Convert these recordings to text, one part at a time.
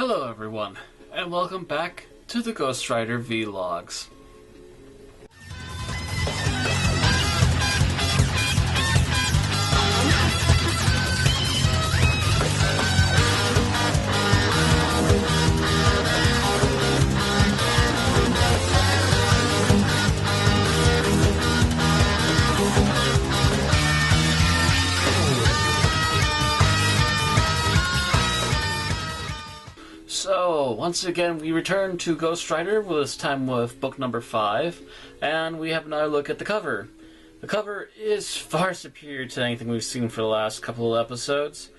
Hello everyone, and welcome back to the Ghost Rider Vlogs. So, once again, we return to Ghost Rider, this time with book number 5, and we have another look at the cover. The cover is far superior to anything we've seen for the last couple of episodes.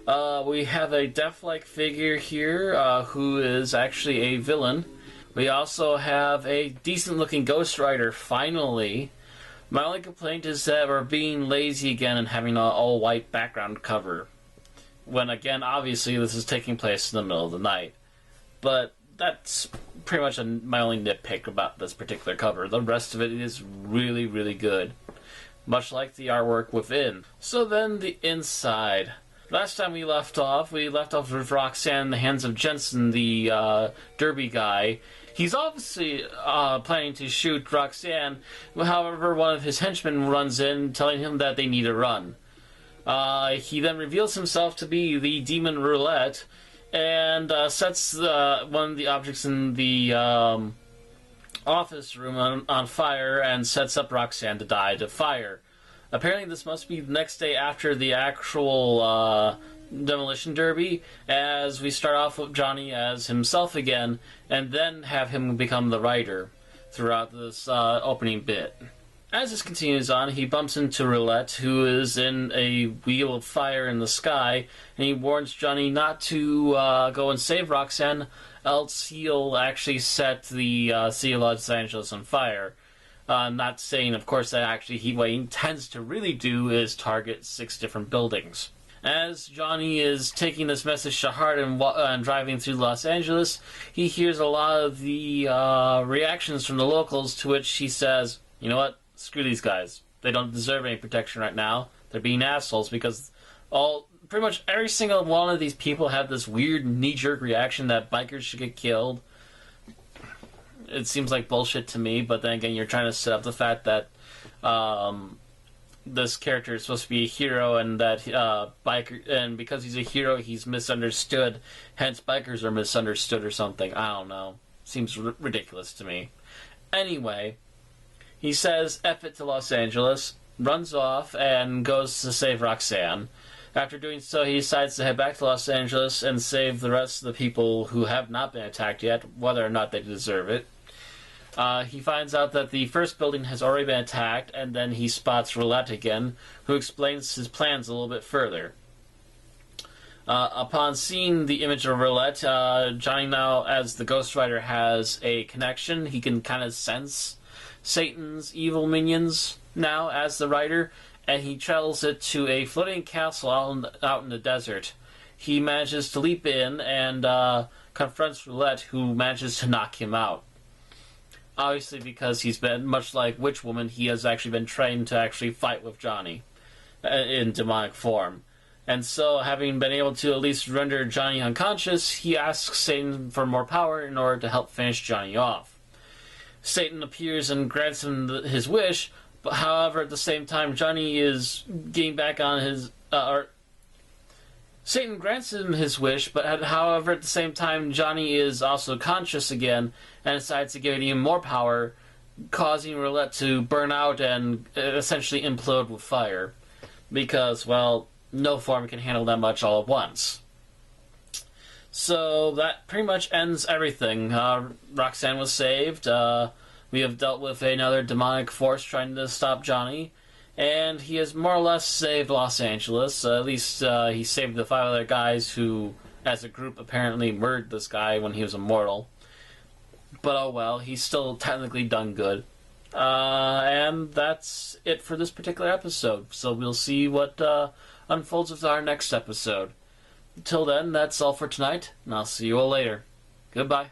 We have a death-like figure here, who is actually a villain. We also have a decent-looking Ghost Rider, finally. My only complaint is that we're being lazy again and having an all-white background cover. When, again, obviously this is taking place in the middle of the night. But that's pretty much my only nitpick about this particular cover. The rest of it is really, really good. Much like the artwork within. So then, the inside. Last time we left off with Roxanne in the hands of Jensen, the derby guy. He's obviously planning to shoot Roxanne. However, one of his henchmen runs in, telling him that they need to run. He then reveals himself to be the demon Roulette, and sets one of the objects in the office room on fire, and sets up Roxanne to die to fire. Apparently this must be the next day after the actual demolition derby, as we start off with Johnny as himself again, and then have him become the writer throughout this opening bit. As this continues on, he bumps into Roulette, who is in a wheel of fire in the sky, and he warns Johnny not to go and save Roxanne, else he'll actually set the city of Los Angeles on fire. Not saying, of course, that actually what he intends to really do is target 6 different buildings. As Johnny is taking this message to heart and driving through Los Angeles, he hears a lot of the reactions from the locals, to which he says, you know what? Screw these guys. They don't deserve any protection right now. They're being assholes because pretty much every single one of these people have this weird knee-jerk reaction that bikers should get killed. It seems like bullshit to me, but then again, you're trying to set up the fact that this character is supposed to be a hero, and that and because he's a hero, he's misunderstood. Hence, bikers are misunderstood or something. I don't know. Seems ridiculous to me. Anyway, he says F it to Los Angeles, runs off, and goes to save Roxanne. After doing so, he decides to head back to Los Angeles and save the rest of the people who have not been attacked yet, whether or not they deserve it. He finds out that the first building has already been attacked, and then he spots Roulette again, who explains his plans a little bit further. Upon seeing the image of Roulette, Johnny now, as the Ghost Rider, has a connection. He can kind of sense Satan's evil minions now as the writer, and he travels it to a floating castle out in the desert. He manages to leap in and confronts Roulette, who manages to knock him out. Obviously, because he's been, much like Witch Woman, he has actually been trained to actually fight with Johnny in demonic form. And so, having been able to at least render Johnny unconscious, he asks Satan for more power in order to help finish Johnny off. Satan appears and grants him his wish, but however, at the same time, Johnny is getting back on his... Satan grants him his wish, but however, at the same time, Johnny is also conscious again, and decides to give it even more power, causing Roulette to burn out and essentially implode with fire. Because, well, no form can handle that much all at once. So that pretty much ends everything. Roxanne was saved. We have dealt with another demonic force trying to stop Johnny. And he has more or less saved Los Angeles. At least he saved the 5 other guys who, as a group, apparently murdered this guy when he was immortal. But oh well, he's still technically done good. And that's it for this particular episode. So we'll see what unfolds with our next episode. Until then, that's all for tonight, and I'll see you all later. Goodbye.